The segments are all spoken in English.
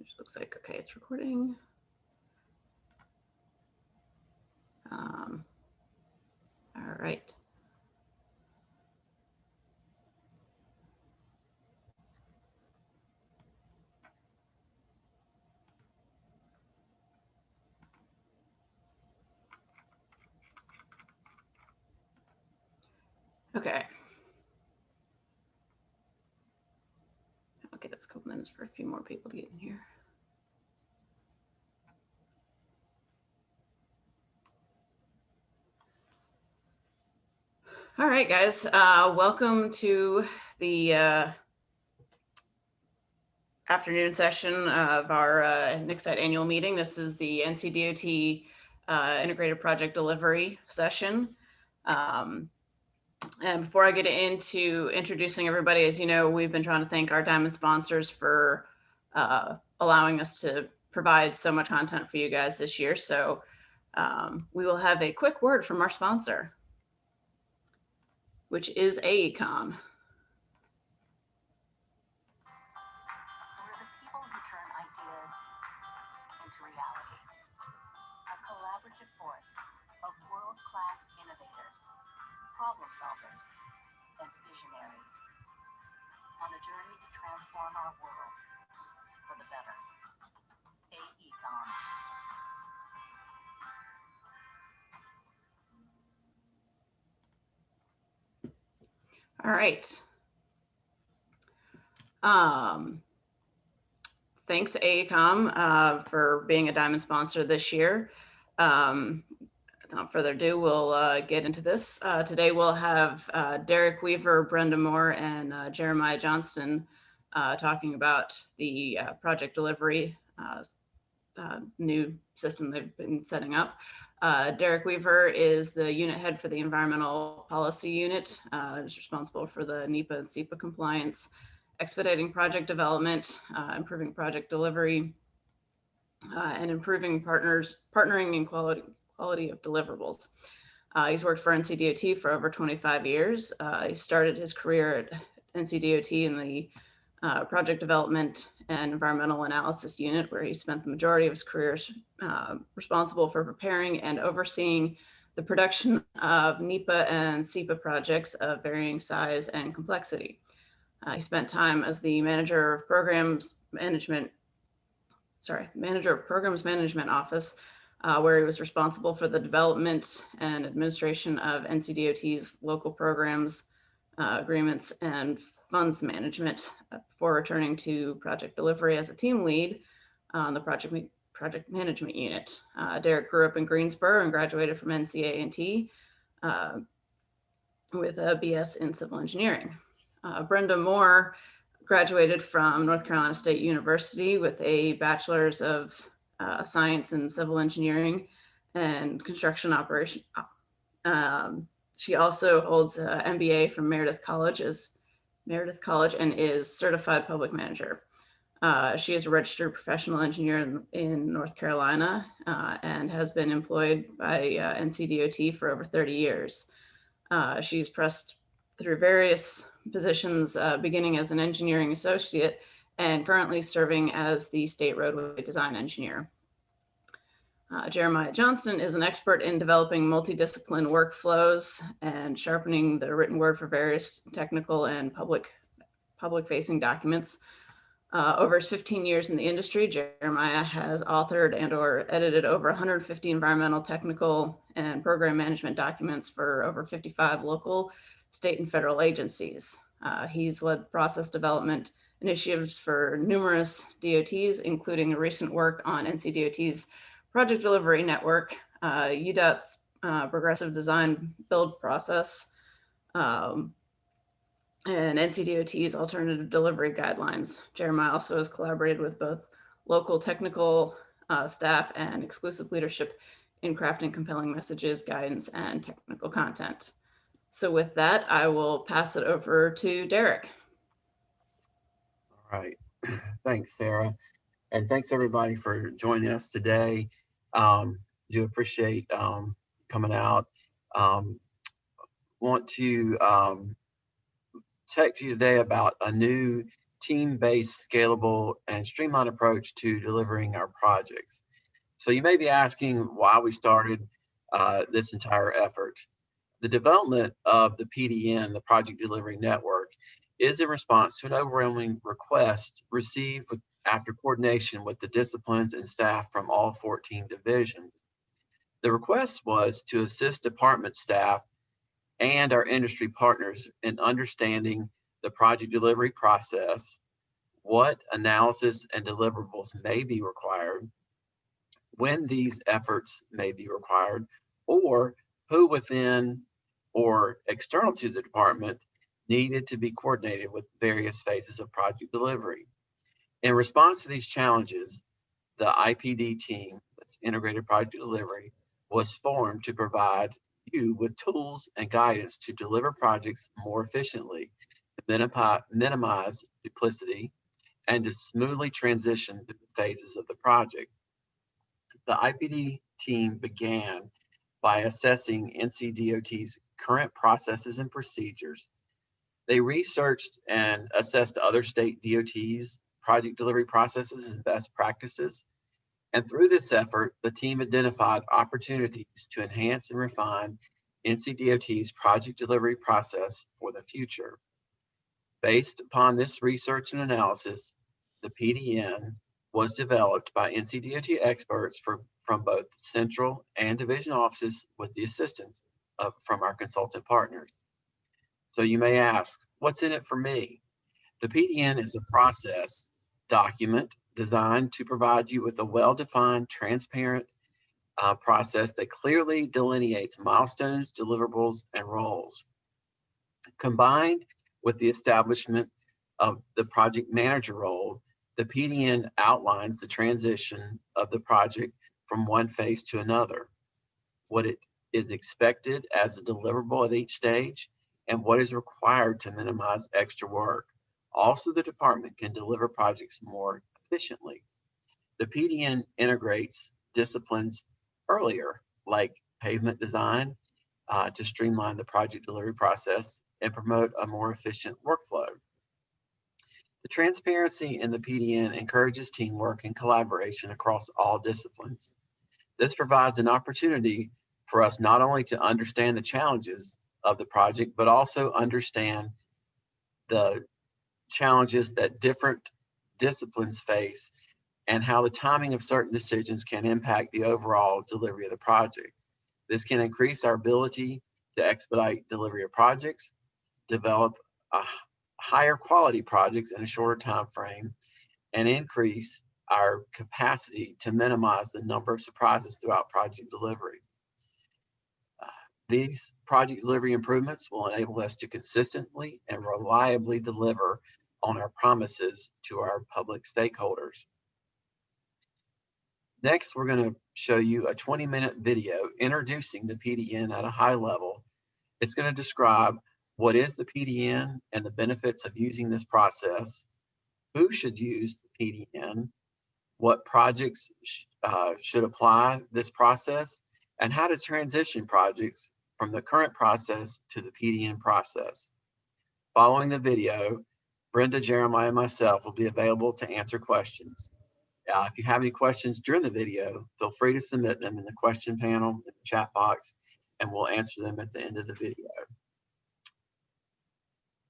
It looks like, okay, it's recording. All right. Okay. I'll give us a couple minutes for a few more people to get in here. All right, guys, welcome to the afternoon session of our NCDOT annual meeting. This is the NCDOT Integrated Project Delivery session. And before I get into introducing everybody, as you know, we've been trying to thank our diamond sponsors for allowing us to provide so much content for you guys this year. So we will have a quick word from our sponsor, which is AECOM. We're the people who turn ideas into reality. A collaborative force of world-class innovators, problem solvers, and visionaries on a journey to transform our world for the better. AECOM. All right. Thanks AECOM for being a diamond sponsor this year. Without further ado, we'll get into this. Today we'll have Derrick Weaver, Brenda Moore, and Jeremiah Johnston talking about the project delivery new system they've been setting up. Derrick Weaver is the unit head for the Environmental Policy Unit. Is responsible for the NEPA and SEPA compliance, expediting project development, improving project delivery, and improving partnering and quality of deliverables. He's worked for NCDOT for over 25 years. He started his career at NCDOT in the project development and environmental analysis unit, where he spent the majority of his career responsible for preparing and overseeing the production of NEPA and SEPA projects of varying size and complexity. He spent time as the manager of programs management office, where he was responsible for the development and administration of NCDOT's local programs, agreements, and funds management before returning to project delivery as a team lead on the project management unit. Derrick grew up in Greensboro and graduated from NCDOT with a BS in civil engineering. Brenda Moore graduated from North Carolina State University with a bachelor's of science in civil engineering and construction operation. She also holds an MBA from Meredith College and is certified public manager. She is a registered professional engineer in North Carolina and has been employed by NCDOT for over 30 years. She's pressed through various positions, beginning as an engineering associate and currently serving as the state roadway design engineer. Jeremiah Johnston is an expert in developing multidiscipline workflows and sharpening the written word for various technical and public-facing documents. Over his 15 years in the industry, Jeremiah has authored and/or edited over 150 environmental, technical, and program management documents for over 55 local, state, and federal agencies. He's led process development initiatives for numerous DOTs, including the recent work on NCDOT's Project Delivery Network, UDOT's Progressive Design Build Process, and NCDOT's Alternative Delivery Guidelines. Jeremiah also has collaborated with both local technical staff and exclusive leadership in crafting compelling messages, guidance, and technical content. So with that, I will pass it over to Derrick. All right. Thanks, Sarah. And thanks everybody for joining us today. Do appreciate coming out. Want to talk to you today about a new team-based, scalable, and streamlined approach to delivering our projects. So you may be asking why we started this entire effort. The development of the PDN, the Project Delivery Network, is in response to an overwhelming request received after coordination with the disciplines and staff from all 14 divisions. The request was to assist department staff and our industry partners in understanding the project delivery process, what analysis and deliverables may be required, when these efforts may be required, or who within or external to the department needed to be coordinated with various phases of project delivery. In response to these challenges, the IPD team, that's Integrated Project Delivery, was formed to provide you with tools and guidance to deliver projects more efficiently, to minimize duplicity, and to smoothly transition to the phases of the project. The IPD team began by assessing NCDOT's current processes and procedures. They researched and assessed other state DOTs, project delivery processes, and best practices. And through this effort, the team identified opportunities to enhance and refine NCDOT's project delivery process for the future. Based upon this research and analysis, the PDN was developed by NCDOT experts from both central and division offices with the assistance from our consultant partners. So you may ask, what's in it for me? The PDN is a process document designed to provide you with a well-defined, transparent process that clearly delineates milestones, deliverables, and roles. Combined with the establishment of the project manager role, the PDN outlines the transition of the project from one phase to another, what it is expected as a deliverable at each stage, and what is required to minimize extra work. Also, the department can deliver projects more efficiently. The PDN integrates disciplines earlier, like pavement design, to streamline the project delivery process and promote a more efficient workflow. The transparency in the PDN encourages teamwork and collaboration across all disciplines. This provides an opportunity for us not only to understand the challenges of the project, but also understand the challenges that different disciplines face and how the timing of certain decisions can impact the overall delivery of the project. This can increase our ability to expedite delivery of projects, develop higher quality projects in a shorter time frame, and increase our capacity to minimize the number of surprises throughout project delivery. These project delivery improvements will enable us to consistently and reliably deliver on our promises to our public stakeholders. Next, we're going to show you a 20-minute video introducing the PDN at a high level. It's going to describe what is the PDN and the benefits of using this process, who should use the PDN, what projects should apply this process, and how to transition projects from the current process to the PDN process. Following the video, Brenda, Jeremiah, and myself will be available to answer questions. If you have any questions during the video, feel free to submit them in the question panel, in the chat box, and we'll answer them at the end of the video.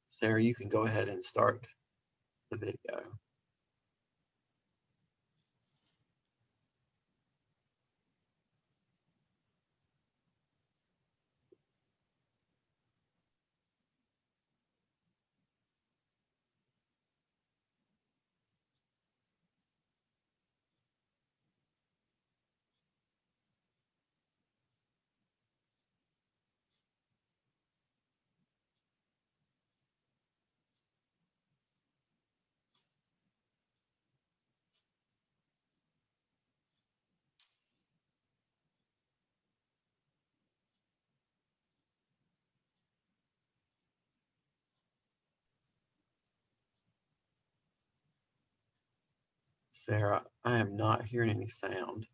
Sarah, you can go ahead and start the video. Sarah, I am not hearing any sound.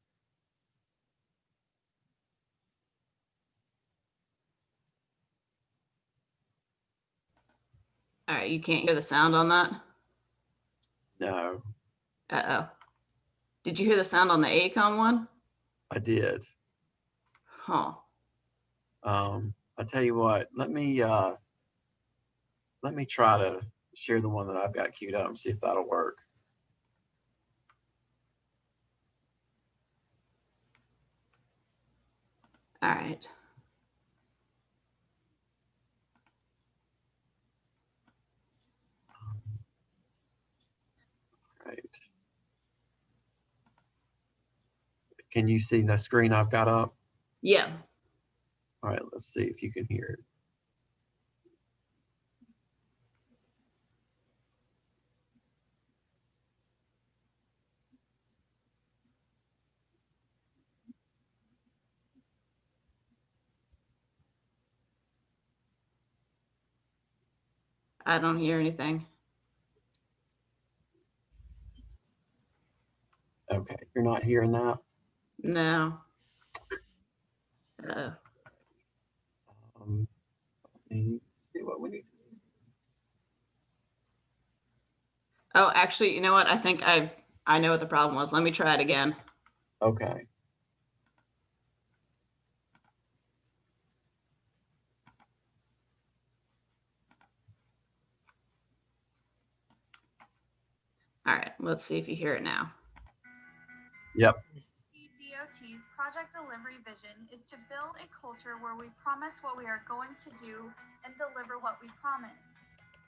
All right, you can't hear the sound on that? No, Uh-oh. Did you hear the sound on the AECOM one? I did. Huh. I tell you what, let me try to share the one that I've got queued up and see if that'll work. All right. Right. Can you see the screen I've got up? Yeah. All right, let's see if you can hear it. I don't hear anything. Okay, you're not hearing that? No. Let me see what we need. Oh, actually, you know what? I think I know what the problem was. Let me try it again. Okay. All right, let's see if you hear it now. Yep. NCDOT's project delivery vision is to build a culture where we promise what we are going to do and deliver what we promise.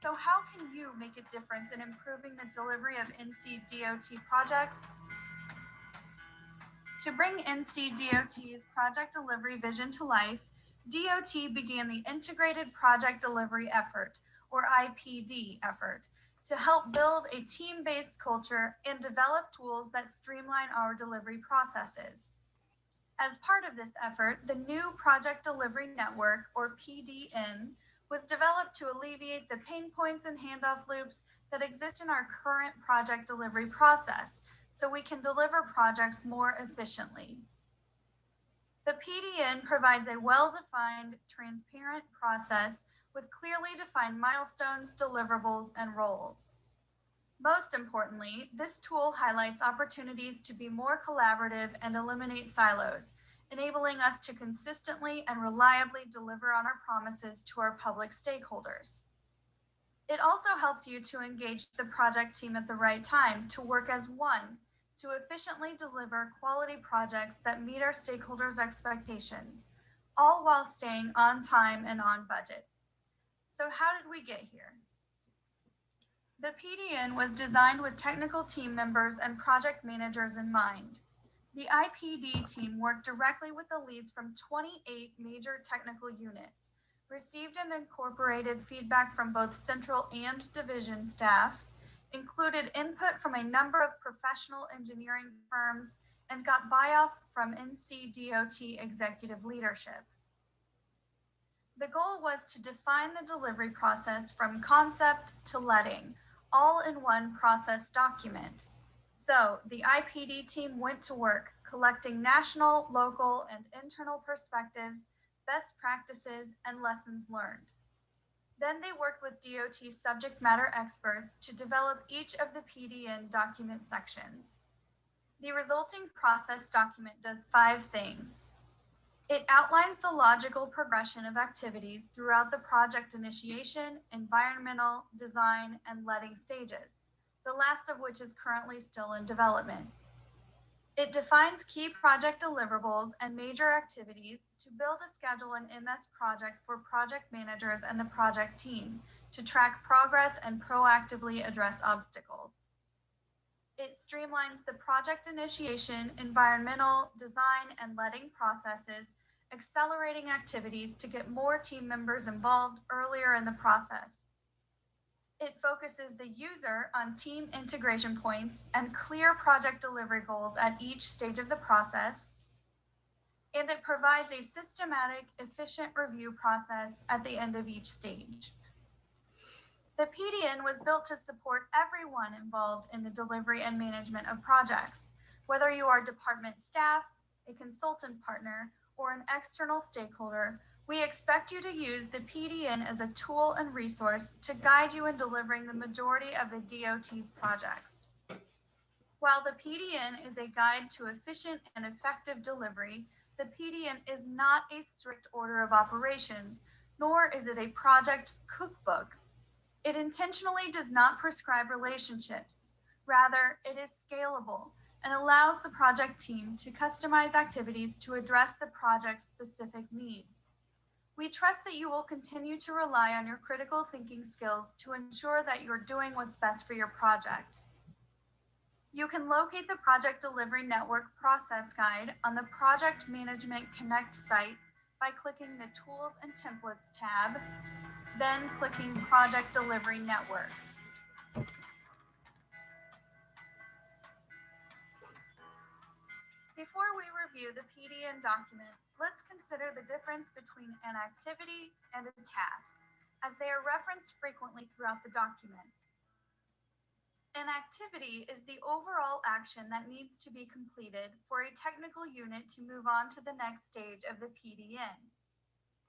So how can you make a difference in improving the delivery of NCDOT projects? To bring NCDOT's project delivery vision to life, DOT began the Integrated Project Delivery Effort, or IPD effort, to help build a team-based culture and develop tools that streamline our delivery processes. As part of this effort, the new Project Delivery Network, or PDN, was developed to alleviate the pain points and handoff loops that exist in our current project delivery process, so we can deliver projects more efficiently. The PDN provides a well-defined, transparent process with clearly defined milestones, deliverables, and roles. Most importantly, this tool highlights opportunities to be more collaborative and eliminate silos, enabling us to consistently and reliably deliver on our promises to our public stakeholders. It also helps you to engage the project team at the right time to work as one to efficiently deliver quality projects that meet our stakeholders' expectations, all while staying on time and on budget. So how did we get here? The PDN was designed with technical team members and project managers in mind. The IPD team worked directly with the leads from 28 major technical units, received and incorporated feedback from both central and division staff, included input from a number of professional engineering firms, and got buy-off from NCDOT executive leadership. The goal was to define the delivery process from concept to letting, all in one process document. So the IPD team went to work collecting national, local, and internal perspectives, best practices, and lessons learned. Then they worked with DOT subject matter experts to develop each of the PDN document sections. The resulting process document does 5 things. It outlines the logical progression of activities throughout the project initiation, environmental, design, and letting stages, the last of which is currently still in development. It defines key project deliverables and major activities to build a schedule and MS project for project managers and the project team to track progress and proactively address obstacles. It streamlines the project initiation, environmental, design, and letting processes, accelerating activities to get more team members involved earlier in the process. It focuses the user on team integration points and clear project delivery goals at each stage of the process. And it provides a systematic, efficient review process at the end of each stage. The PDN was built to support everyone involved in the delivery and management of projects, whether you are department staff, a consultant partner, or an external stakeholder. We expect you to use the PDN as a tool and resource to guide you in delivering the majority of the DOT's projects. While the PDN is a guide to efficient and effective delivery, the PDN is not a strict order of operations, nor is it a project cookbook. It intentionally does not prescribe relationships. Rather, it is scalable and allows the project team to customize activities to address the project's specific needs. We trust that you will continue to rely on your critical thinking skills to ensure that you're doing what's best for your project. You can locate the Project Delivery Network Process Guide on the Project Management Connect site by clicking the Tools and Templates tab, then clicking Project Delivery Network. Before we review the PDN document, let's consider the difference between an activity and a task, as they are referenced frequently throughout the document. An activity is the overall action that needs to be completed for a technical unit to move on to the next stage of the PDN.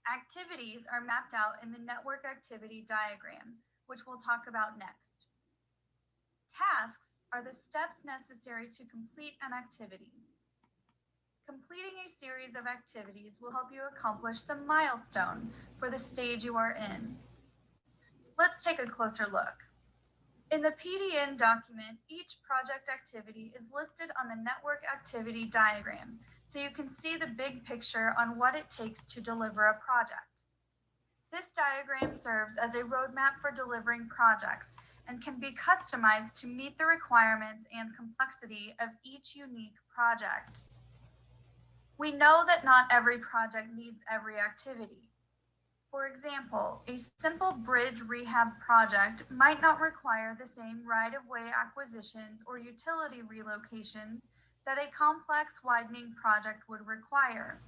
Activities are mapped out in the network activity diagram, which we'll talk about next. Tasks are the steps necessary to complete an activity. Completing a series of activities will help you accomplish the milestone for the stage you are in. Let's take a closer look. In the PDN document, each project activity is listed on the network activity diagram, so you can see the big picture on what it takes to deliver a project. This diagram serves as a roadmap for delivering projects and can be customized to meet the requirements and complexity of each unique project. We know that not every project needs every activity. For example, a simple bridge rehab project might not require the same right-of-way acquisitions or utility relocations that a complex widening project would require.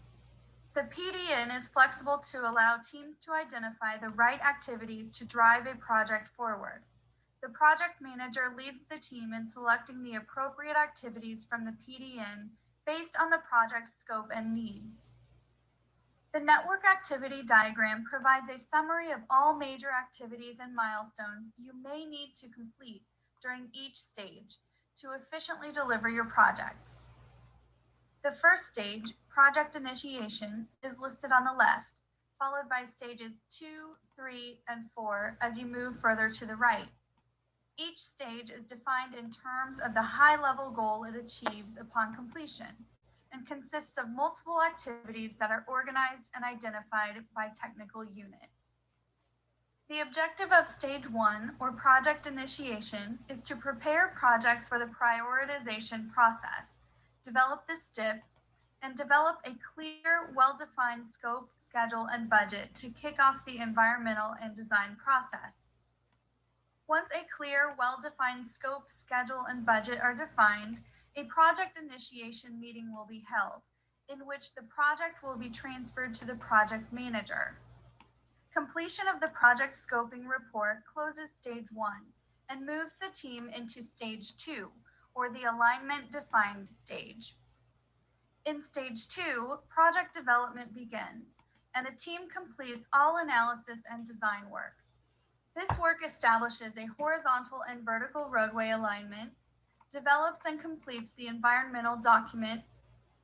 The PDN is flexible to allow teams to identify the right activities to drive a project forward. The project manager leads the team in selecting the appropriate activities from the PDN based on the project's scope and needs. The network activity diagram provides a summary of all major activities and milestones you may need to complete during each stage to efficiently deliver your project. The first stage, project initiation, is listed on the left, followed by stages 2, 3, and 4 as you move further to the right. Each stage is defined in terms of the high-level goal it achieves upon completion, and consists of multiple activities that are organized and identified by technical unit. The objective of stage 1, or project initiation, is to prepare projects for the prioritization process, develop the STIP, and develop a clear, well-defined scope, schedule, and budget to kick off the environmental and design process. Once a clear, well-defined scope, schedule, and budget are defined, a project initiation meeting will be held, in which the project will be transferred to the project manager. Completion of the project scoping report closes stage 1 and moves the team into stage 2, or the alignment defined stage. In stage 2, project development begins, and the team completes all analysis and design work. This work establishes a horizontal and vertical roadway alignment, develops and completes the environmental document,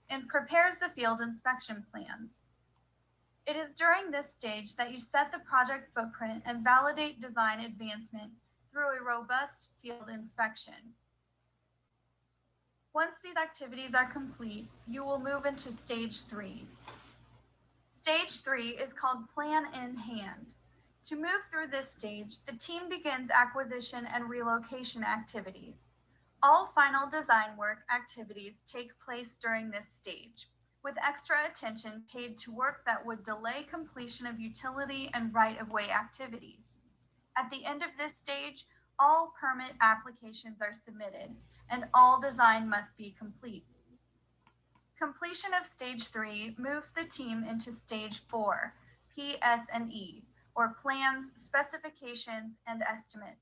and prepares the field inspection plans. It is during this stage that you set the project footprint and validate design advancement through a robust field inspection. Once these activities are complete, you will move into stage 3. Stage 3 is called Plan in Hand. To move through this stage, the team begins acquisition and relocation activities. All final design work activities take place during this stage, with extra attention paid to work that would delay completion of utility and right-of-way activities. At the end of this stage, all permit applications are submitted, and all design must be complete. Completion of stage 3 moves the team into stage 4, PS&E, or Plans, Specifications, and Estimates.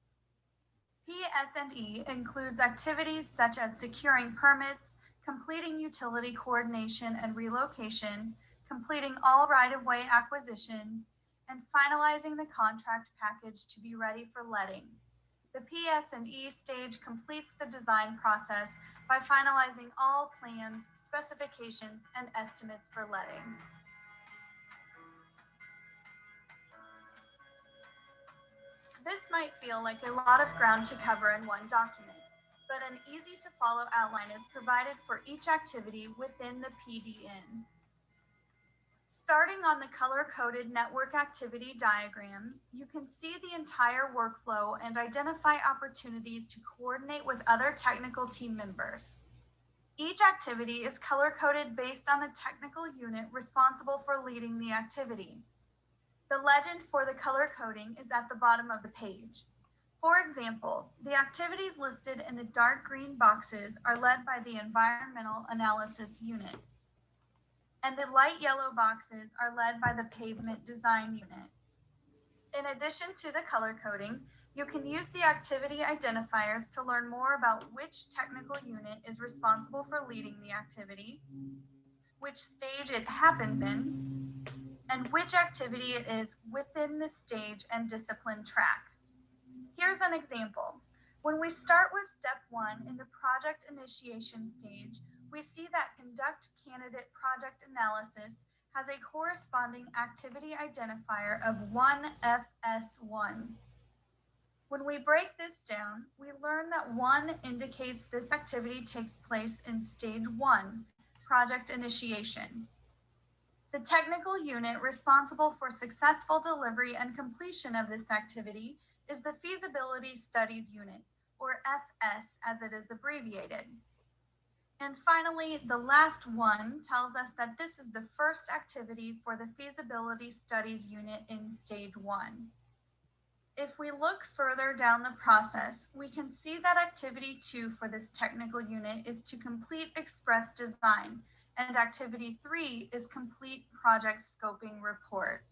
PS&E includes activities such as securing permits, completing utility coordination and relocation, completing all right-of-way acquisitions, and finalizing the contract package to be ready for letting. The PS&E stage completes the design process by finalizing all plans, specifications, and estimates for letting. This might feel like a lot of ground to cover in one document, but an easy-to-follow outline is provided for each activity within the PDN. Starting on the color-coded network activity diagram, you can see the entire workflow and identify opportunities to coordinate with other technical team members. Each activity is color-coded based on the technical unit responsible for leading the activity. The legend for the color coding is at the bottom of the page. For example, the activities listed in the dark green boxes are led by the Environmental Analysis Unit, and the light yellow boxes are led by the Pavement Design Unit. In addition to the color coding, you can use the activity identifiers to learn more about which technical unit is responsible for leading the activity, which stage it happens in, and which activity it is within the stage and discipline track. Here's an example. When we start with step 1 in the project initiation stage, we see that Conduct Candidate Project Analysis has a corresponding activity identifier of 1FS1. When we break this down, we learn that 1 indicates this activity takes place in stage 1, project initiation. The technical unit responsible for successful delivery and completion of this activity is the Feasibility Studies Unit, or FS as it is abbreviated. And finally, the last one tells us that this is the first activity for the Feasibility Studies Unit in Stage 1. If we look further down the process, we can see that Activity 2 for this technical unit is to complete Express Design, and Activity 3 is complete Project Scoping Report.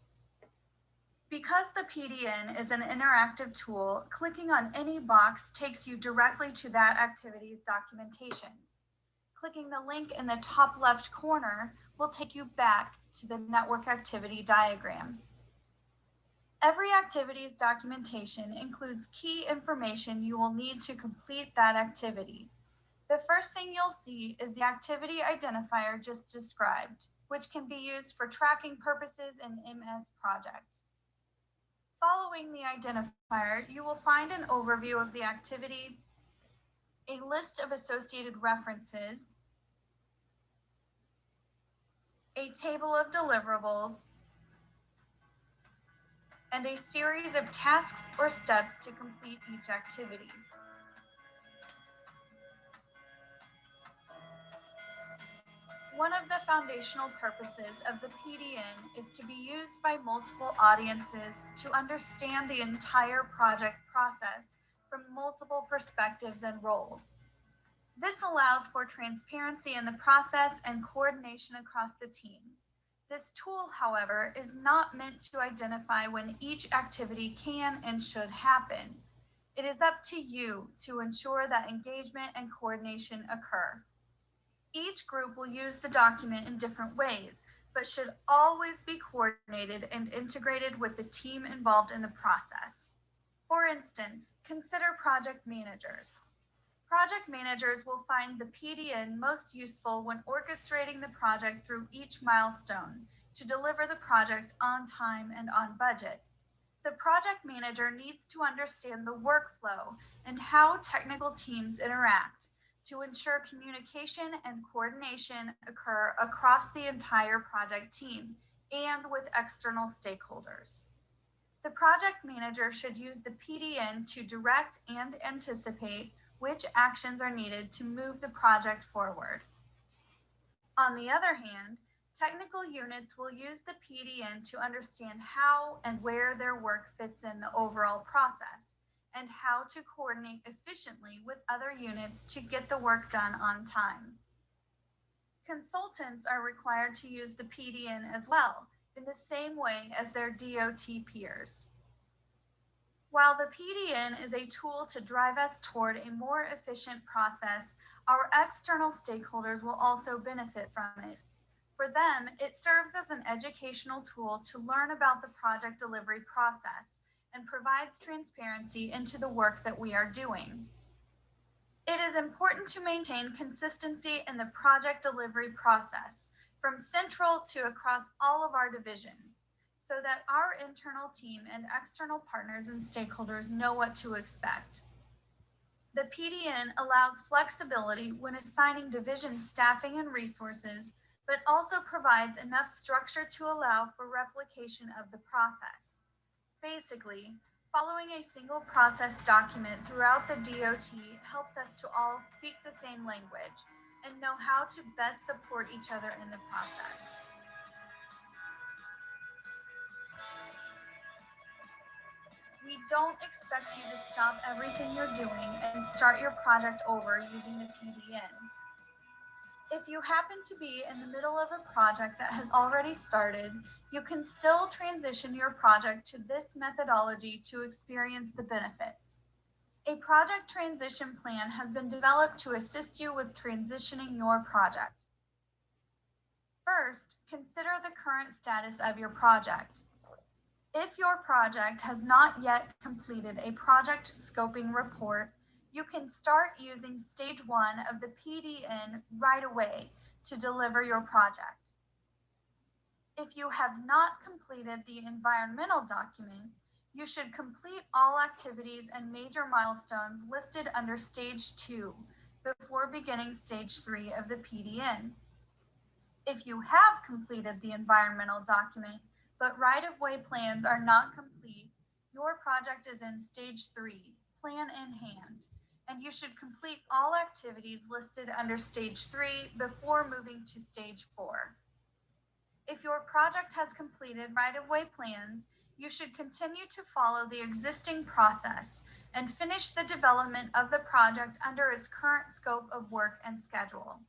Because the PDN is an interactive tool, clicking on any box takes you directly to that activity's documentation. Clicking the link in the top left corner will take you back to the network activity diagram. Every activity's documentation includes key information you will need to complete that activity. The first thing you'll see is the activity identifier just described, which can be used for tracking purposes in MS Project. Following the identifier, you will find an overview of the activity, a list of associated references, a table of deliverables, and a series of tasks or steps to complete each activity. One of the foundational purposes of the PDN is to be used by multiple audiences to understand the entire project process from multiple perspectives and roles. This allows for transparency in the process and coordination across the team. This tool, however, is not meant to identify when each activity can and should happen. It is up to you to ensure that engagement and coordination occur. Each group will use the document in different ways, but should always be coordinated and integrated with the team involved in the process. For instance, consider project managers. Project managers will find the PDN most useful when orchestrating the project through each milestone to deliver the project on time and on budget. The project manager needs to understand the workflow and how technical teams interact to ensure communication and coordination occur across the entire project team and with external stakeholders. The project manager should use the PDN to direct and anticipate which actions are needed to move the project forward. On the other hand, technical units will use the PDN to understand how and where their work fits in the overall process, and how to coordinate efficiently with other units to get the work done on time. Consultants are required to use the PDN as well, in the same way as their DOT peers. While the PDN is a tool to drive us toward a more efficient process, our external stakeholders will also benefit from it. For them, it serves as an educational tool to learn about the project delivery process and provides transparency into the work that we are doing. It is important to maintain consistency in the project delivery process from central to across all of our divisions so that our internal team and external partners and stakeholders know what to expect. The PDN allows flexibility when assigning division staffing and resources, but also provides enough structure to allow for replication of the process. Basically, following a single process document throughout the DOT helps us to all speak the same language and know how to best support each other in the process. We don't expect you to stop everything you're doing and start your project over using the PDN. If you happen to be in the middle of a project that has already started, you can still transition your project to this methodology to experience the benefits. A project transition plan has been developed to assist you with transitioning your project. First, consider the current status of your project. If your project has not yet completed a project scoping report, you can start using stage 1 of the PDN right away to deliver your project. If you have not completed the environmental document, you should complete all activities and major milestones listed under stage 2 before beginning stage 3 of the PDN. If you have completed the environmental document, but right-of-way plans are not complete, your project is in stage 3, plan in hand, and you should complete all activities listed under stage 3 before moving to stage 4. If your project has completed right-of-way plans, you should continue to follow the existing process and finish the development of the project under its current scope of work and schedule.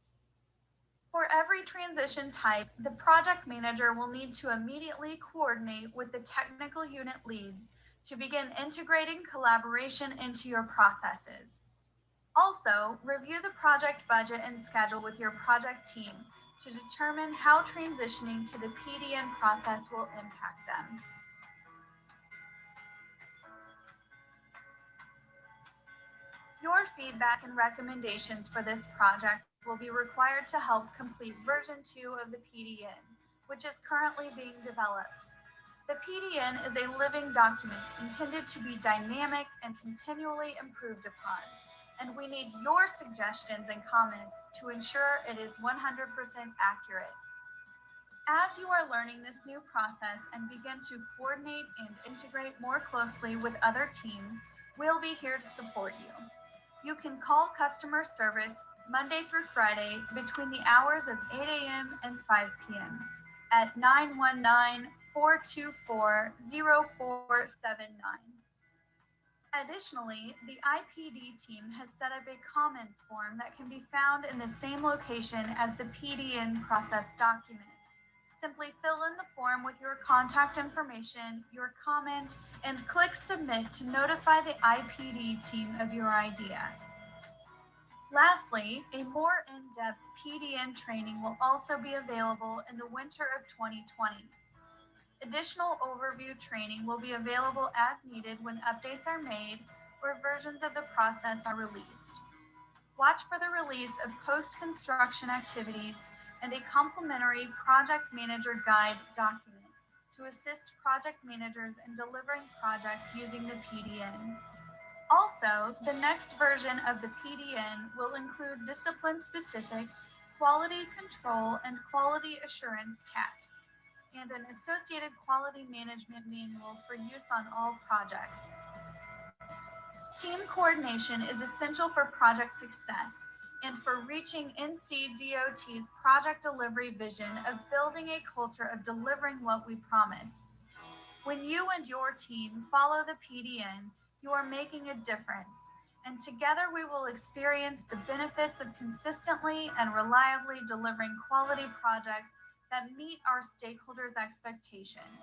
For every transition type, the project manager will need to immediately coordinate with the technical unit leads to begin integrating collaboration into your processes. Also, review the project budget and schedule with your project team to determine how transitioning to the PDN process will impact them. Your feedback and recommendations for this project will be required to help complete version 2 of the PDN, which is currently being developed. The PDN is a living document intended to be dynamic and continually improved upon, and we need your suggestions and comments to ensure it is 100% accurate. As you are learning this new process and begin to coordinate and integrate more closely with other teams, we'll be here to support you. You can call customer service Monday through Friday between the hours of 8 a.m. and 5 p.m. at 919-424-0479. Additionally, the IPD team has set up a comments form that can be found in the same location as the PDN process document. Simply fill in the form with your contact information, your comment, and click submit to notify the IPD team of your idea. Lastly, a more in-depth PDN training will also be available in the winter of 2020. Additional overview training will be available as needed when updates are made or versions of the process are released. Watch for the release of post-construction activities and a complimentary project manager guide document to assist project managers in delivering projects using the PDN. Also, the next version of the PDN will include discipline-specific quality control and quality assurance tasks, and an associated quality management manual for use on all projects. Team coordination is essential for project success and for reaching NCDOT's project delivery vision of building a culture of delivering what we promise. When you and your team follow the PDN, you are making a difference, and together we will experience the benefits of consistently and reliably delivering quality projects that meet our stakeholders' expectations,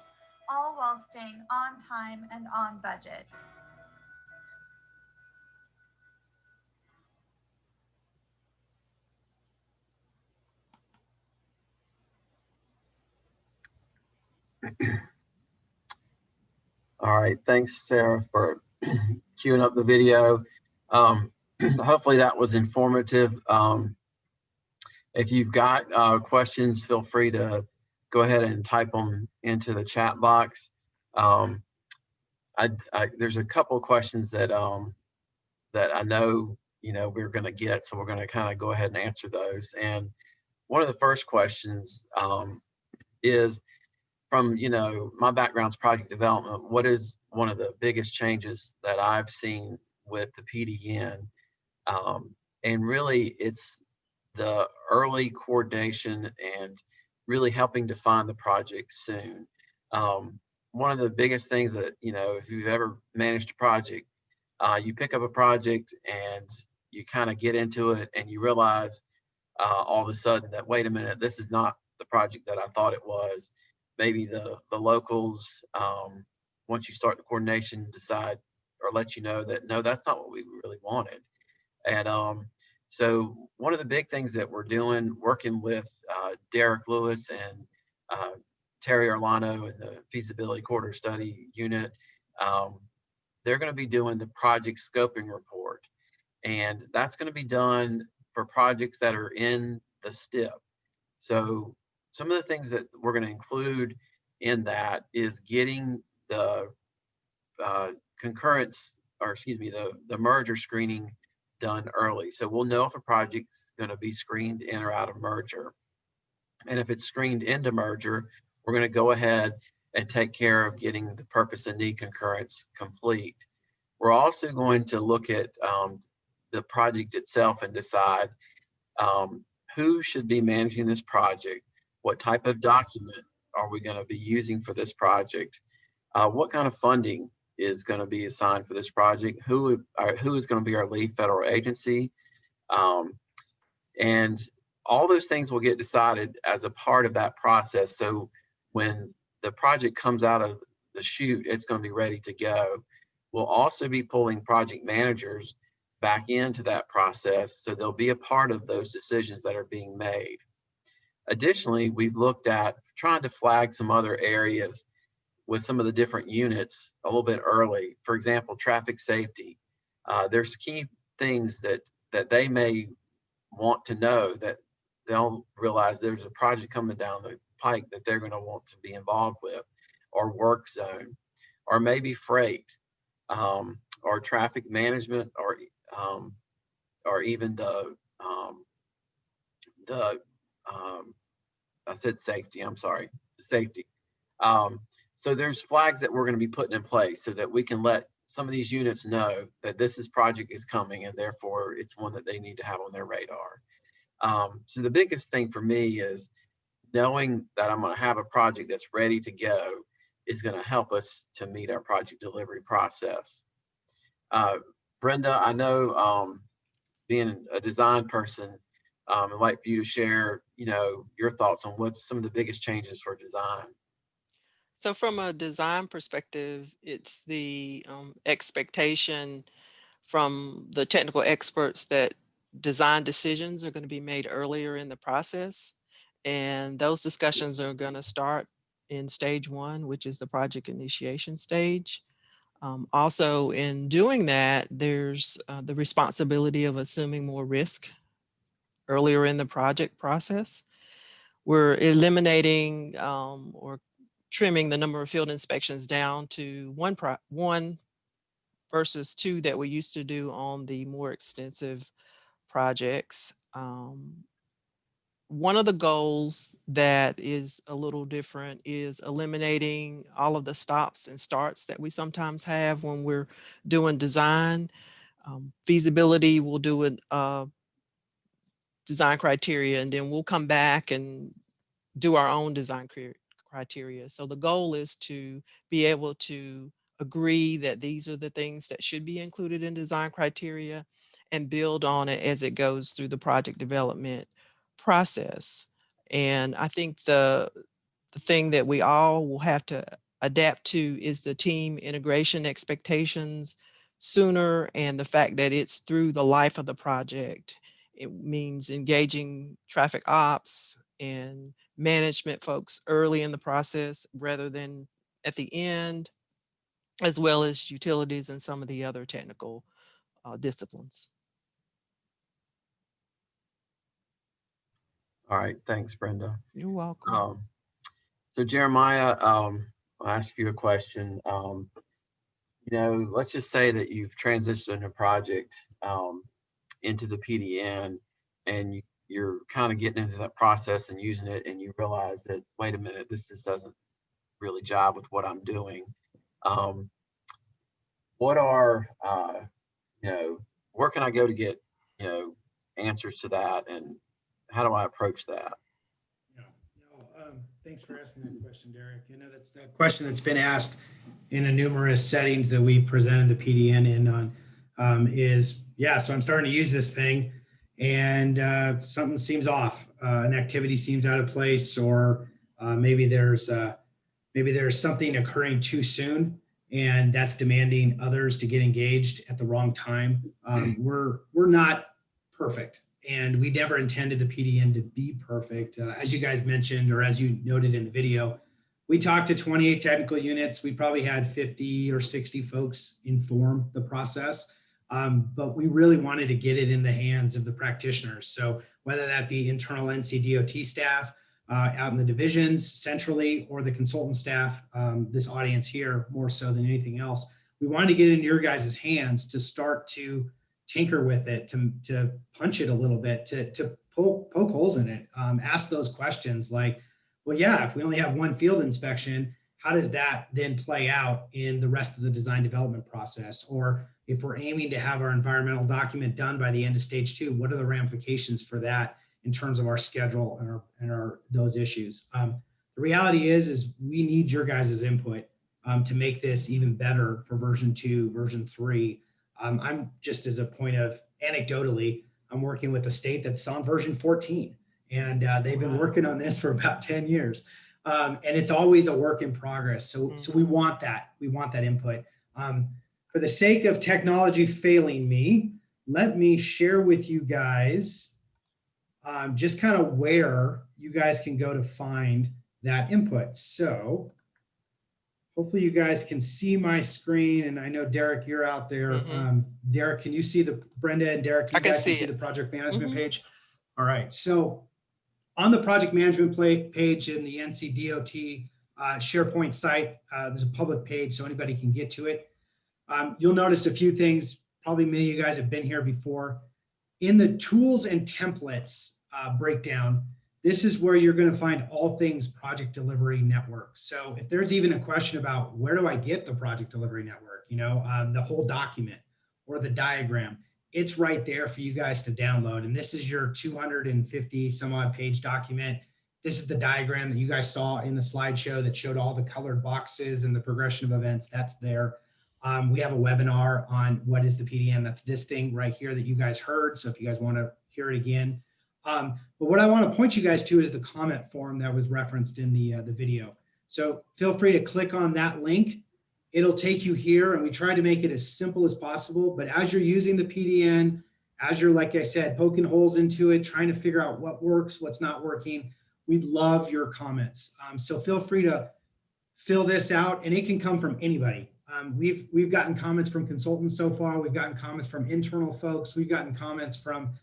all while staying on time and on budget. All right, thanks, Sarah, for queuing up the video. hopefully that was informative. If you've got questions, feel free to go ahead and type them into the chat box. There's a couple of questions that that I know we're going to get, so we're going to kind of go ahead and answer those. And one of the first questions is from my background's project development. What is one of the biggest changes that I've seen with the PDN? And really, it's the early coordination and really helping define the project soon. One of the biggest things that, if you've ever managed a project, you pick up a project and you kind of get into it and you realize all of a sudden that, wait a minute, this is not the project that I thought it was. Maybe the locals, once you start the coordination, decide or let you know that, no, that's not what we really wanted. And so one of the big things that we're doing, working with Derrick Lewis and Terry Orlano and the feasibility corridor study unit, they're going to be doing the project scoping report. And that's going to be done for projects that are in the STIP. So some of the things that we're going to include in that is getting the concurrence, or excuse me, the merger screening done early. So we'll know if a project's going to be screened in or out of merger. And if it's screened into merger, we're going to go ahead and take care of getting the purpose and need concurrence complete. We're also going to look at the project itself and decide who should be managing this project, what type of document are we going to be using for this project, what kind of funding is going to be assigned for this project, who is going to be our lead federal agency, and all those things will get decided as a part of that process. So when the project comes out of the chute, it's going to be ready to go. We'll also be pulling project managers back into that process, so they'll be a part of those decisions that are being made. Additionally, we've looked at trying to flag some other areas with some of the different units a little bit early. For example, traffic safety. There's key things that they may want to know, that they'll realize there's a project coming down the pike that they're going to want to be involved with, or work zone, or maybe freight, or traffic management, or even I said safety, I'm sorry, safety. So there's flags that we're going to be putting in place so that we can let some of these units know that this project is coming, and therefore it's one that they need to have on their radar. So the biggest thing for me is knowing that I'm going to have a project that's ready to go is going to help us to meet our project delivery process. Brenda, I know being a design person, I'd like for you to share, your thoughts on what's some of the biggest changes for design. So from a design perspective, it's the expectation from the technical experts that design decisions are going to be made earlier in the process. And those discussions are going to start in stage 1, which is the project initiation stage. Also, in doing that, there's the responsibility of assuming more risk earlier in the project process. We're eliminating or trimming the number of field inspections down to one versus 2 that we used to do on the more extensive projects. One of the goals that is a little different is eliminating all of the stops and starts that we sometimes have when we're doing design. Feasibility, we'll do a design criteria, and then we'll come back and do our own design criteria. So the goal is to be able to agree that these are the things that should be included in design criteria and build on it as it goes through the project development process. And I think the thing that we all will have to adapt to is the team integration expectations sooner, and the fact that it's through the life of the project. It means engaging traffic ops and management folks early in the process rather than at the end, as well as utilities and some of the other technical disciplines. All right, thanks, Brenda. You're welcome. So Jeremiah, I'll ask you a question. Let's just say that you've transitioned a project into the PDN, and you're kind of getting into that process and using it, and you realize that, wait a minute, this just doesn't really jive with what I'm doing. What are, where can I go to get, answers to that, and how do I approach that? Thanks for asking that question, Derrick. That's that question that's been asked in numerous settings that we've presented the PDN in on, so I'm starting to use this thing and something seems off. An activity seems out of place, or maybe there's something occurring too soon, and that's demanding others to get engaged at the wrong time. We're not perfect, and we never intended the PDN to be perfect. As you guys mentioned, or as you noted in the video, we talked to 28 technical units. We probably had 50 or 60 folks inform the process, but we really wanted to get it in the hands of the practitioners. So whether that be internal NCDOT staff out in the divisions centrally, or the consultant staff, this audience here more so than anything else, we wanted to get it in your guys' hands to start to tinker with it, to punch it a little bit, to poke holes in it, ask those questions like, well, yeah, if we only have one field inspection, how does that then play out in the rest of the design development process? Or if we're aiming to have our environmental document done by the end of stage 2, what are the ramifications for that in terms of our schedule and our those issues? The reality is we need your guys' input to make this even better for version 2, version 3. I'm just, as a point of anecdotally, I'm working with a state that's on version 14, and they've been working on this for about 10 years. And it's always a work in progress. So we want that. We want that input. For the sake of technology failing me, let me share with you guys just kind of where you guys can go to find that input. So hopefully you guys can see my screen, and I know Derrick, you're out there. Derrick, can you see Brenda and Derrick, you guys can see the project management page? All right, so on the project management page in the NCDOT SharePoint site, there's a public page so anybody can get to it. You'll notice a few things, probably many of you guys have been here before. In the tools and templates breakdown, this is where you're going to find all things project delivery network. So if there's even a question about where do I get the project delivery network, the whole document or the diagram, it's right there for you guys to download. And this is your 250 some odd page document. This is the diagram that you guys saw in the slideshow that showed all the colored boxes and the progression of events. That's there. We have a webinar on what is the PDN. That's this thing right here that you guys heard. So if you guys want to hear it again. But what I want to point you guys to is the comment form that was referenced in the video. So feel free to click on that link. It'll take you here, and we try to make it as simple as possible. But as you're using the PDN, as you're, like I said, poking holes into it, trying to figure out what works, what's not working, we'd love your comments. So feel free to fill this out, and it can come from anybody. We've gotten comments from consultants so far. We've gotten comments from internal folks. We've gotten comments from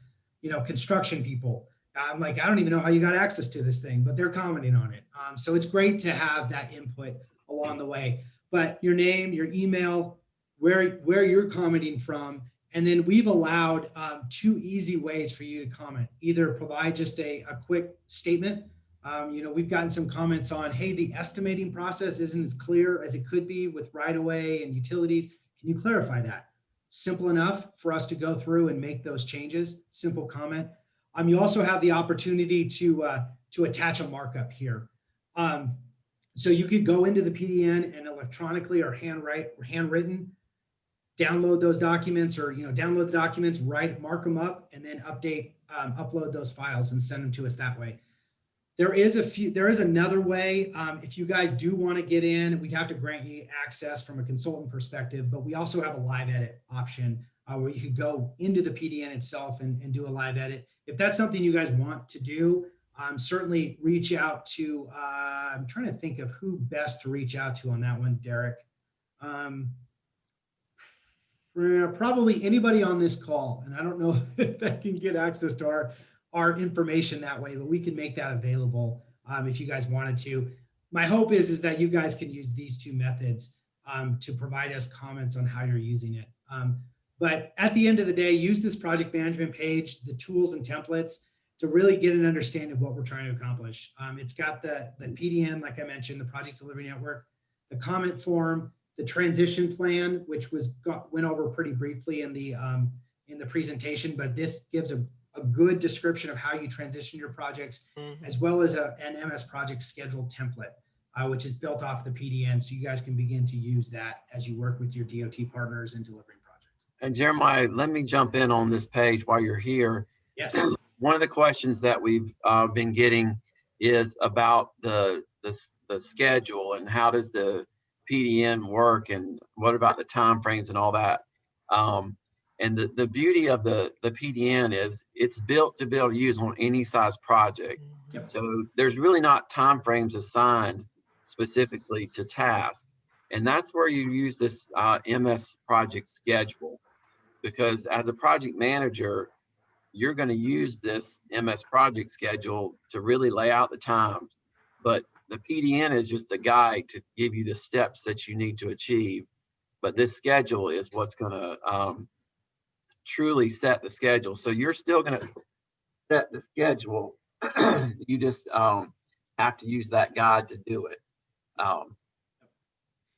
construction people. I'm like, I don't even know how you got access to this thing, but they're commenting on it. So it's great to have that input along the way. But your name, your email, where you're commenting from, and then we've allowed 2 easy ways for you to comment. Either provide just a quick statement. We've gotten some comments on, hey, the estimating process isn't as clear as it could be with right-of-way and utilities. Can you clarify that? Simple enough for us to go through and make those changes. Simple comment. You also have the opportunity to attach a markup here. So you could go into the PDN and electronically or handwritten, download those documents, or download the documents, mark them up, and then upload those files and send them to us that way. There is another way. If you guys do want to get in, we'd have to grant you access from a consultant perspective, but we also have a live edit option where you could go into the PDN itself and do a live edit. If that's something you guys want to do, certainly reach out to, I'm trying to think of who best to reach out to on that one, Derrick. Probably anybody on this call, and I don't know if they can get access to our information that way, but we can make that available if you guys wanted to. My hope is that you guys can use these two methods to provide us comments on how you're using it. But at the end of the day, use this project management page, the tools and templates to really get an understanding of what we're trying to accomplish. It's got the PDN, like I mentioned, the Project Delivery Network, the comment form, the transition plan, which went over pretty briefly in the presentation, but this gives a good description of how you transition your projects, as well as an MS project schedule template, which is built off the PDN. So you guys can begin to use that as you work with your DOT partners and delivering projects. And Jeremiah, let me jump in on this page while you're here. Yes. One of the questions that we've been getting is about the schedule and how does the PDN work and what about the timeframes and all that. And the beauty of the PDN is it's built to be able to use on any size project. Yep. So there's really not timeframes assigned specifically to tasks. And that's where you use this MS project schedule, because as a project manager, you're going to use this MS project schedule to really lay out the times. But the PDN is just a guide to give you the steps that you need to achieve. But this schedule is what's going to truly set the schedule. So you're still going to set the schedule. You just have to use that guide to do it.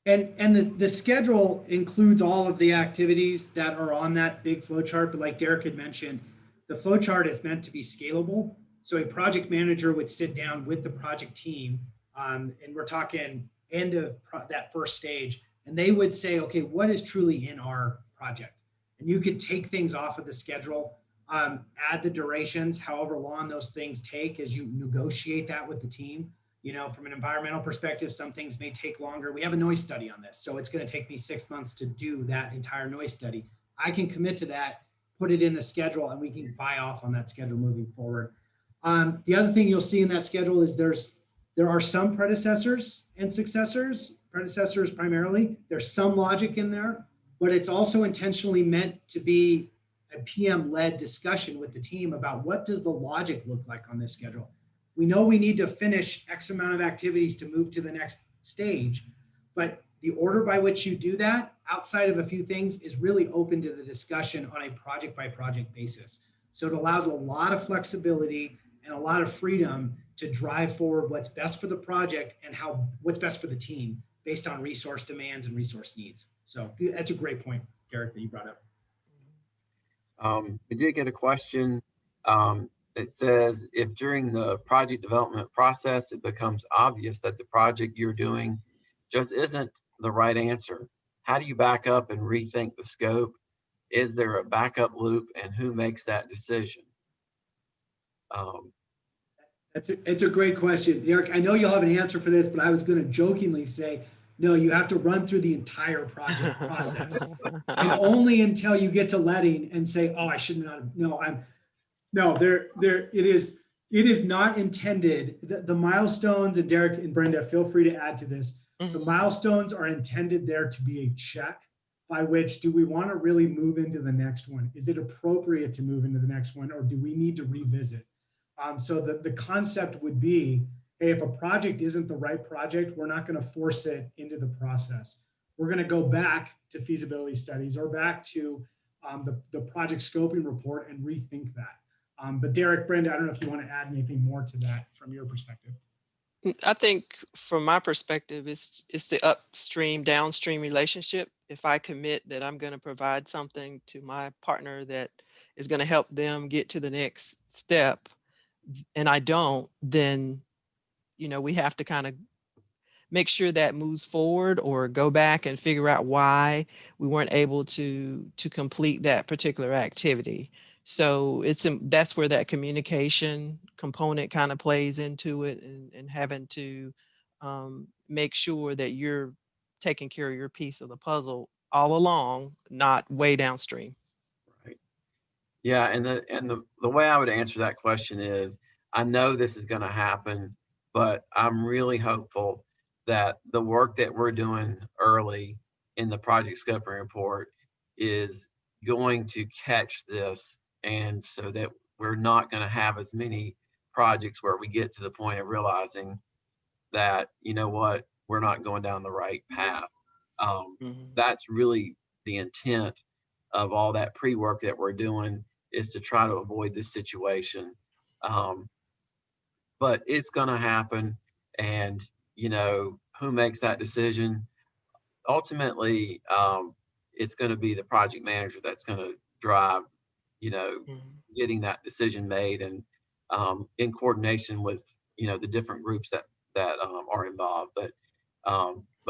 And the schedule includes all of the activities that are on that big flow chart. But like Derrick had mentioned, the flow chart is meant to be scalable. So a project manager would sit down with the project team, and we're talking end of that first stage, and they would say, okay, what is truly in our project? And you could take things off of the schedule, add the durations, however long those things take as you negotiate that with the team. You know, from an environmental perspective, some things may take longer. We have a noise study on this, so it's going to take me 6 months to do that entire noise study. I can commit to that, put it in the schedule, and we can buy off on that schedule moving forward. The other thing you'll see in that schedule is there are some predecessors and successors, predecessors primarily. There's some logic in there, but it's also intentionally meant to be a PM-led discussion with the team about what does the logic look like on this schedule. We know we need to finish X amount of activities to move to the next stage, but the order by which you do that, outside of a few things, is really open to the discussion on a project by project basis. So it allows a lot of flexibility and a lot of freedom to drive forward what's best for the project and what's best for the team based on resource demands and resource needs. So that's a great point, Derrick, that you brought up. We did get a question. It says, if during the project development process, it becomes obvious that the project you're doing just isn't the right answer, how do you back up and rethink the scope? Is there a backup loop, and who makes that decision? It's a great question, Derrick. I know you'll have an answer for this, but I was going to jokingly say, no, you have to run through the entire project process, and only until you get to letting and say, oh, I should not have, it is not intended. The milestones, and Derrick and Brenda, feel free to add to this. The milestones are intended there to be a check by which, do we want to really move into the next one? Is it appropriate to move into the next one, or do we need to revisit? So the concept would be, hey, if a project isn't the right project, we're not going to force it into the process. We're going to go back to feasibility studies or back to the project scoping report and rethink that. But Derrick, Brenda, I don't know if you want to add anything more to that from your perspective. I think from my perspective, it's the upstream, downstream relationship. If I commit that I'm going to provide something to my partner that is going to help them get to the next step, and I don't, then, you know, we have to kind of make sure that moves forward, or go back and figure out why we weren't able to complete that particular activity. So that's where that communication component kind of plays into it, and having to make sure that you're taking care of your piece of the puzzle all along, not way downstream. Right. Yeah, and the way I would answer that question is, I know this is going to happen, but I'm really hopeful that the work that we're doing early in the project scoping report is going to catch this, and so that we're not going to have as many projects where we get to the point of realizing that, you know what, we're not going down the right path. That's really the intent of all that pre-work that we're doing, is to try to avoid this situation. But it's going to happen. And, you know, who makes that decision? Ultimately, it's going to be the project manager that's going to drive, you know, getting that decision made, and in coordination with, you know, the different groups that are involved. But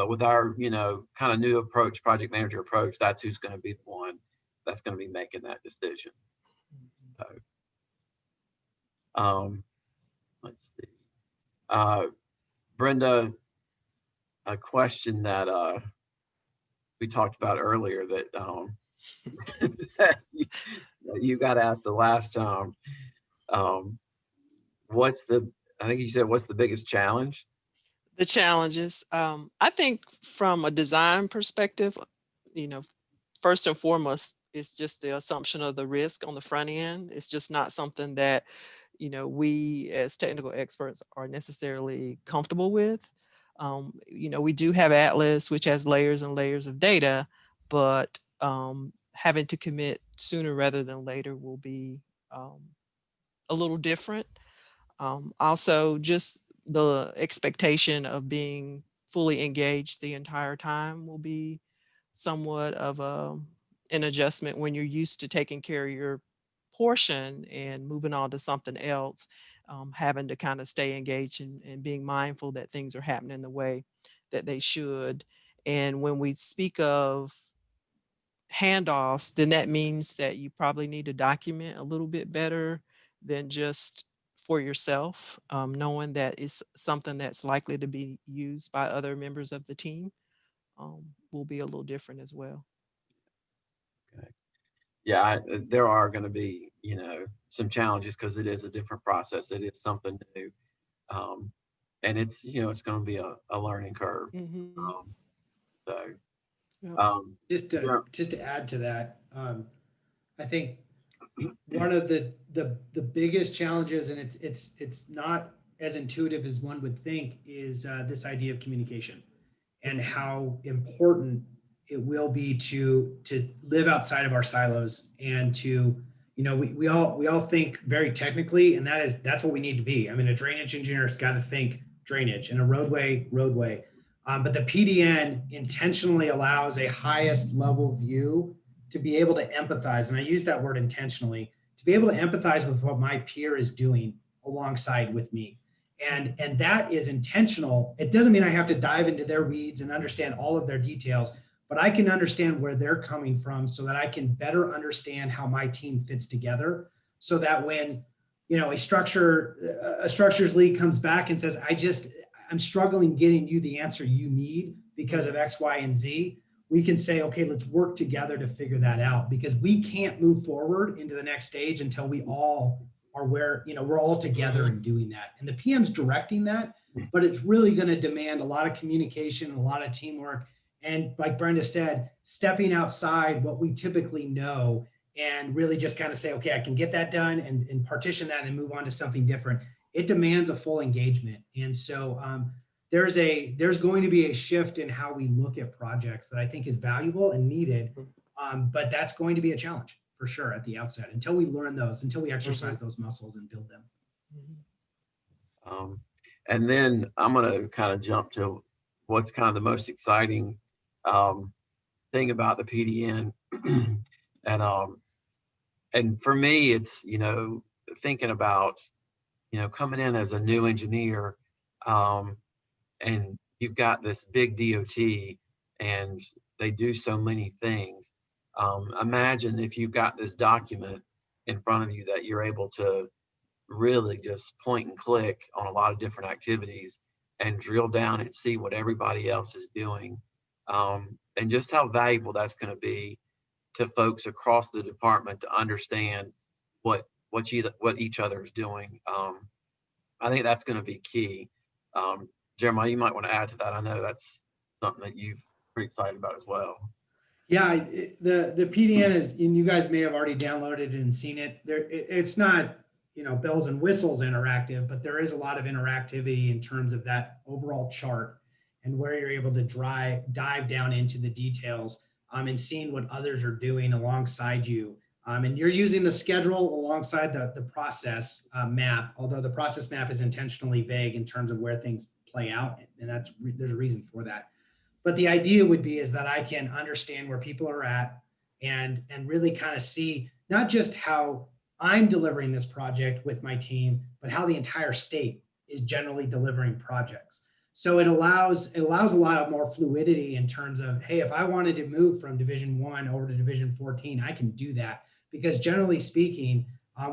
with our, you know, kind of new approach, project manager approach, that's who's going to be the one that's going to be making that decision. So, let's see. Brenda, a question that we talked about earlier that that you got asked the last time. I think you said, what's the biggest challenge? The challenges. I think from a design perspective, you know, first and foremost, it's just the assumption of the risk on the front end. It's just not something that, you know, we as technical experts are necessarily comfortable with. You know, we do have Atlas, which has layers and layers of data, but having to commit sooner rather than later will be a little different. Also, just the expectation of being fully engaged the entire time will be somewhat of an adjustment when you're used to taking care of your portion and moving on to something else, having to kind of stay engaged and being mindful that things are happening the way that they should. And when we speak of handoffs, then that means that you probably need to document a little bit better than just for yourself, knowing that it's something that's likely to be used by other members of the team, will be a little different as well. Okay. Yeah, there are going to be, you know, some challenges because it is a different process. It is something new. And it's, you know, it's going to be a learning curve. So, Yep. Just to add to that, I think one of the biggest challenges, and it's not as intuitive as one would think, is this idea of communication and how important it will be to live outside of our silos, and to, you know, we all think very technically, and that's what we need to be. I mean, a drainage engineer's got to think drainage, and a roadway. But the PDN intentionally allows a highest level view to be able to empathize, and I use that word intentionally, to be able to empathize with what my peer is doing alongside with me. And that is intentional. It doesn't mean I have to dive into their weeds and understand all of their details, but I can understand where they're coming from so that I can better understand how my team fits together, so that when, you know, a structures lead comes back and says, I'm struggling getting you the answer you need because of X, Y, and Z, we can say, okay, let's work together to figure that out, because we can't move forward into the next stage until we all are where, you know, we're all together and doing that. And the PM's directing that, but it's really going to demand a lot of communication and a lot of teamwork. And like Brenda said, stepping outside what we typically know and really just kind of say, okay, I can get that done and partition that and move on to something different. It demands a full engagement. And so there's going to be a shift in how we look at projects that I think is valuable and needed. But that's going to be a challenge for sure at the outset, until we learn those, until we exercise those muscles and build them. And then I'm going to kind of jump to what's kind of the most exciting thing about the PDN. And for me, it's, you know, thinking about, you know, coming in as a new engineer, and you've got this big DOT and they do so many things. Imagine if you've got this document in front of you that you're able to really just point and click on a lot of different activities and drill down and see what everybody else is doing. And just how valuable that's going to be to folks across the department to understand what each other is doing. I think that's going to be key. Jeremiah, you might want to add to that. I know that's something that you're pretty excited about as well. Yeah, the PDN is, and you guys may have already downloaded it and seen it. It's not, bells and whistles interactive, but there is a lot of interactivity in terms of that overall chart and where you're able to dive down into the details, and seeing what others are doing alongside you. And you're using the schedule alongside the process map, although the process map is intentionally vague in terms of where things play out, and there's a reason for that. But the idea would be is that I can understand where people are at and really kind of see not just how I'm delivering this project with my team, but how the entire state is generally delivering projects. So it allows a lot of more fluidity in terms of, hey, if I wanted to move from Division 1 over to Division 14, I can do that, because generally speaking,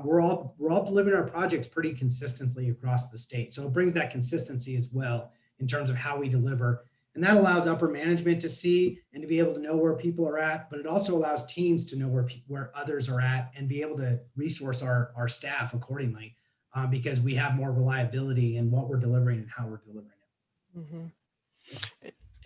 we're all delivering our projects pretty consistently across the state. So it brings that consistency as well in terms of how we deliver. And that allows upper management to see and to be able to know where people are at, but it also allows teams to know where others are at and be able to resource our staff accordingly, because we have more reliability in what we're delivering and how we're delivering it. Mm-hmm.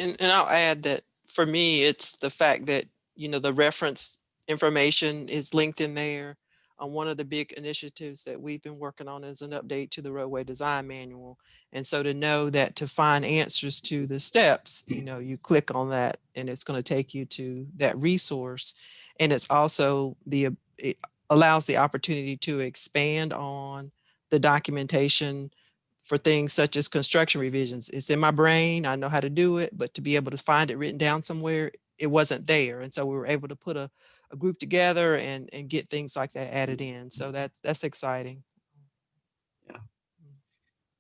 And I'll add that for me, it's the fact that, the reference information is linked in there. One of the big initiatives that we've been working on is an update to the roadway design manual. And so to know that to find answers to the steps, you click on that and it's going to take you to that resource. And it's also it allows the opportunity to expand on the documentation for things such as construction revisions. It's in my brain, I know how to do it, but to be able to find it written down somewhere, it wasn't there. And so we were able to put a group together and get things like that added in. So that's exciting. Yeah.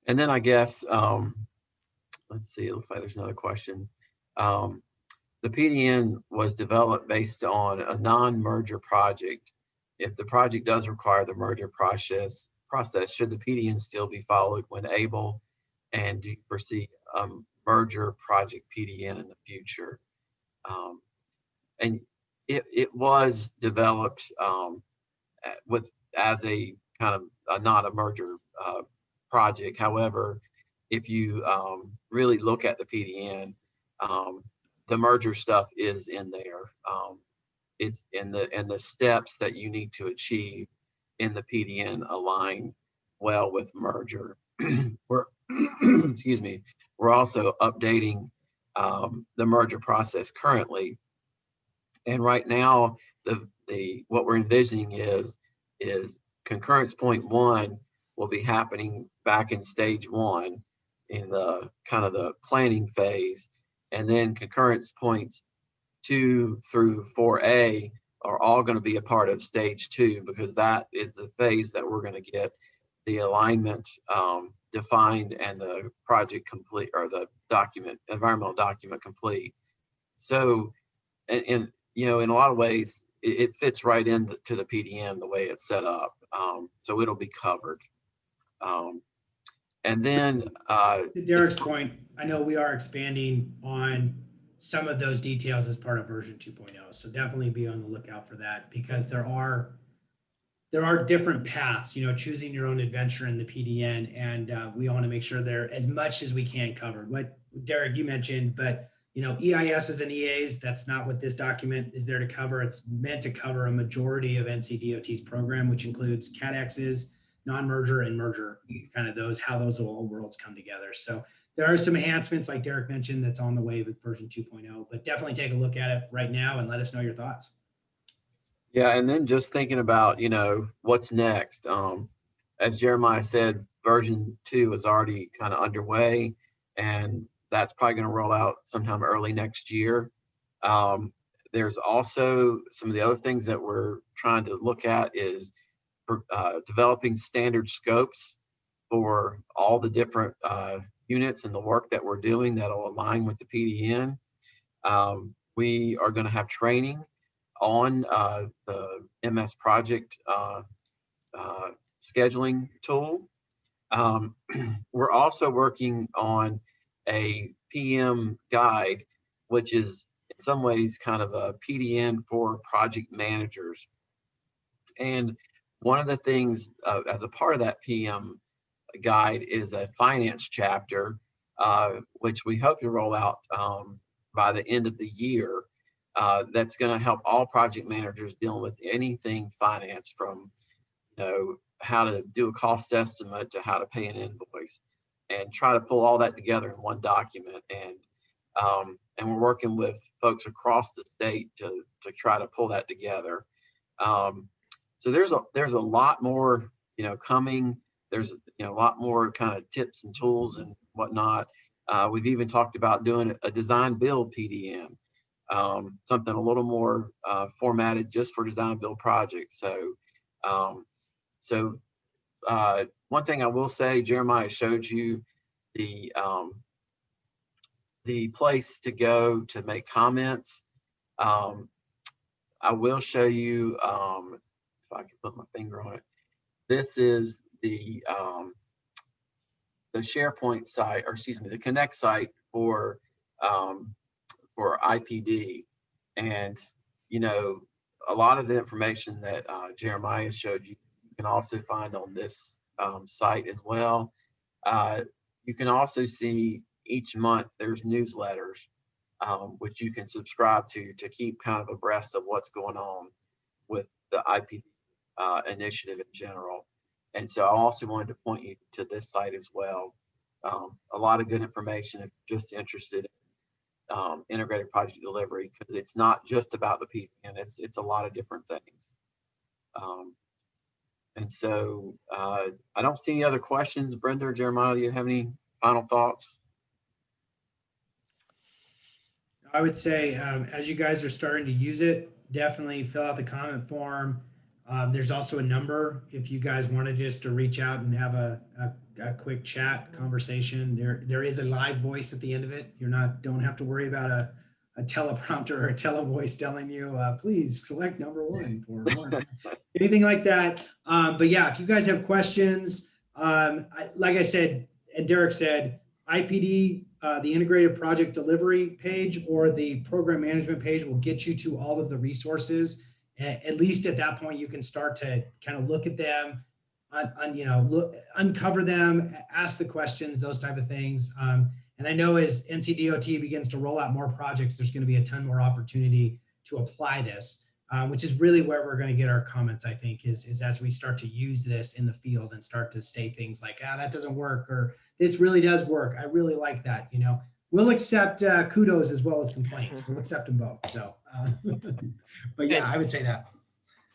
And then I guess, let's see, it looks like there's another question. The PDN was developed based on a non-merger project. If the project does require the merger process, should the PDN still be followed when able? And do you foresee merger project PDN in the future? And it was developed as a kind of not a merger project. However, if you really look at the PDN, the merger stuff is in there. It's in the steps that you need to achieve in the PDN align well with merger. Excuse me. We're also updating the merger process currently, and right now what we're envisioning is concurrence point 1 will be happening back in stage 1 in the kind of the planning phase, and then concurrence points 2 through 4A are all going to be a part of stage 2, because that is the phase that we're going to get the alignment defined and the project complete, or the environmental document complete. So, and in a lot of ways, it fits right into the PDN the way it's set up. So it'll be covered. And then to Derrick's point, I know we are expanding on some of those details as part of version 2.0. So definitely be on the lookout for that, because there are different paths, choosing your own adventure in the PDN. And we want to make sure they're as much as we can covered. What Derrick, you mentioned, but EISs and EAs, that's not what this document is there to cover. It's meant to cover a majority of NCDOT's program, which includes CADXs, non-merger and merger, kind of how those old worlds come together. So there are some enhancements, like Derrick mentioned, that's on the way with version 2.0, but definitely take a look at it right now and let us know your thoughts. Yeah, and then just thinking about, what's next. As Jeremiah said, version 2 is already kind of underway, and that's probably going to roll out sometime early next year. There's also some of the other things that we're trying to look at is developing standard scopes for all the different units and the work that we're doing that'll align with the PDN. We are going to have training on the MS project scheduling tool. We're also working on a PM guide, which is in some ways kind of a PDN for project managers. And one of the things as a part of that PM guide is a finance chapter, which we hope to roll out by the end of the year. that's going to help all project managers dealing with anything finance, from how to do a cost estimate to how to pay an invoice, and try to pull all that together in one document. And we're working with folks across the state to try to pull that together. So there's a lot more coming. There's a lot more kind of tips and tools and whatnot. We've even talked about doing a design build PDN, something a little more formatted just for design build projects. So one thing I will say, Jeremiah showed you the place to go to make comments. I will show you, if I can put my finger on it. This is the SharePoint site, or excuse me, the Connect site for IPD. And a lot of the information that Jeremiah showed you, you can also find on this site as well. You can also see each month there's newsletters, which you can subscribe to keep kind of abreast of what's going on with the IPD initiative in general. And so I also wanted to point you to this site as well. A lot of good information if you're just interested in integrated project delivery, because it's not just about the PDN, it's a lot of different things. And so I don't see any other questions. Brenda or Jeremiah, do you have any final thoughts? I would say, as you guys are starting to use it, definitely fill out the comment form. There's also a number if you guys want to just to reach out and have a quick chat conversation. There is a live voice at the end of it. Don't have to worry about a teleprompter or a televoice telling you, please select number 1 for more. Anything like that. But yeah, if you guys have questions, like I said, and Derrick said, IPD, the integrated project delivery page or the program management page will get you to all of the resources. At least at that point, you can start to kind of look at them, uncover them, ask the questions, those type of things. And I know as NCDOT begins to roll out more projects, there's going to be a ton more opportunity to apply this, which is really where we're going to get our comments, I think, is as we start to use this in the field and start to say things like, that doesn't work, or this really does work. I really like that. We'll accept kudos as well as complaints. We'll accept them both. So, but yeah, I would say that.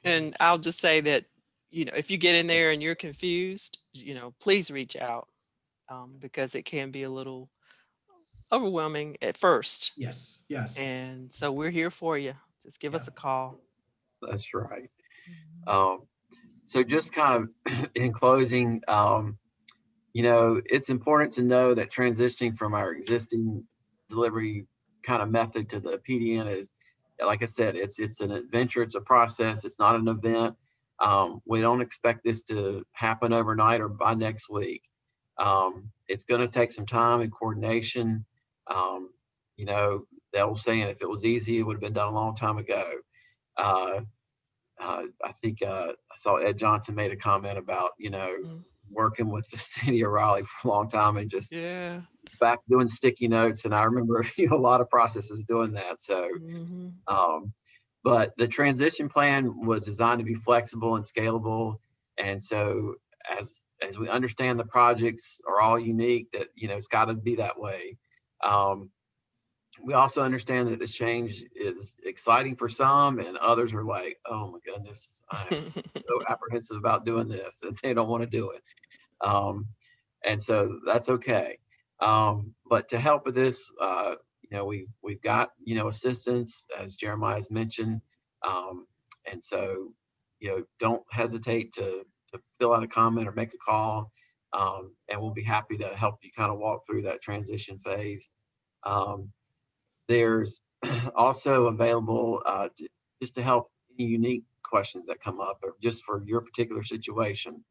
And I'll just say that, if you get in there and you're confused, please reach out, because it can be a little overwhelming at first. Yes, yes. And so we're here for you. Just give us a call. That's right. So just kind of in closing, it's important to know that transitioning from our existing delivery kind of method to the PDN is, like I said, it's an adventure, it's a process, it's not an event. We don't expect this to happen overnight or by next week. It's going to take some time and coordination. The old saying, if it was easy, it would have been done a long time ago. I think I saw Ed Johnston made a comment about, working with the city of Raleigh for a long time and just back doing sticky notes. And I remember a lot of processes doing that. So, but the transition plan was designed to be flexible and scalable. And so as we understand the projects are all unique, that, it's got to be that way. We also understand that this change is exciting for some, and others are like, oh my goodness, I'm so apprehensive about doing this, and they don't want to do it. And so that's okay. But to help with this, we've got, assistance, as Jeremiah has mentioned. And so, don't hesitate to fill out a comment or make a call. And we'll be happy to help you kind of walk through that transition phase. There's also available just to help any unique questions that come up, or just for your particular situation.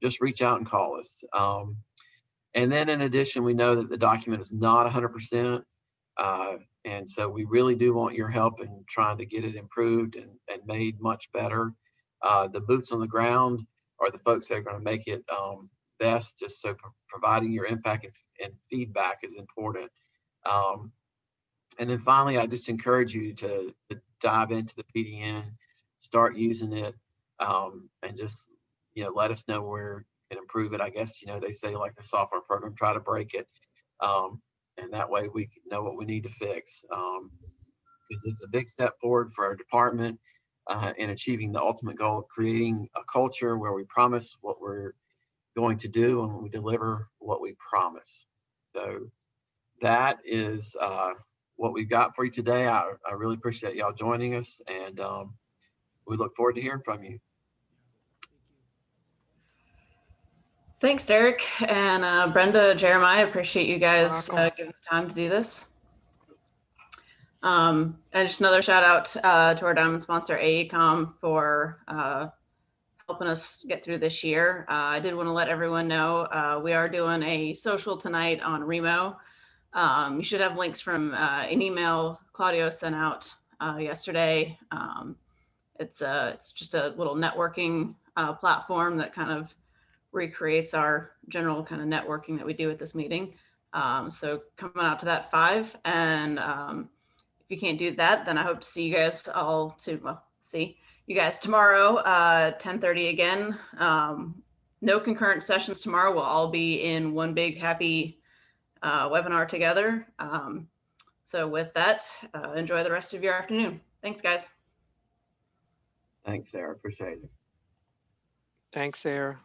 Just reach out and call us. And then in addition, we know that the document is not 100%. And so we really do want your help in trying to get it improved and made much better. The boots on the ground are the folks that are going to make it best, just so providing your impact and feedback is important. And then finally, I just encourage you to dive into the PDN, start using it, and just, let us know where you can improve it. I guess, they say like the software program, try to break it. And that way we know what we need to fix. Because it's a big step forward for our department in achieving the ultimate goal of creating a culture where we promise what we're going to do and we deliver what we promise. So that is what we've got for you today. I really appreciate y'all joining us, and we look forward to hearing from you. Thanks, Derrick and Brenda, Jeremiah. Appreciate you guys giving the time to do this. And just another shout out to our diamond sponsor, AECOM, for helping us get through this year. I did want to let everyone know we are doing a social tonight on Remo. You should have links from an email Claudio sent out yesterday. It's just a little networking platform that kind of recreates our general kind of networking that we do at this meeting. So coming out to that 5, and if you can't do that, then I hope to see you guys all see you guys tomorrow, 10:30 again. No concurrent sessions tomorrow. We'll all be in one big happy webinar together. So with that, enjoy the rest of your afternoon. Thanks, guys. Thanks, Sarah. Appreciate it. Thanks, Sarah.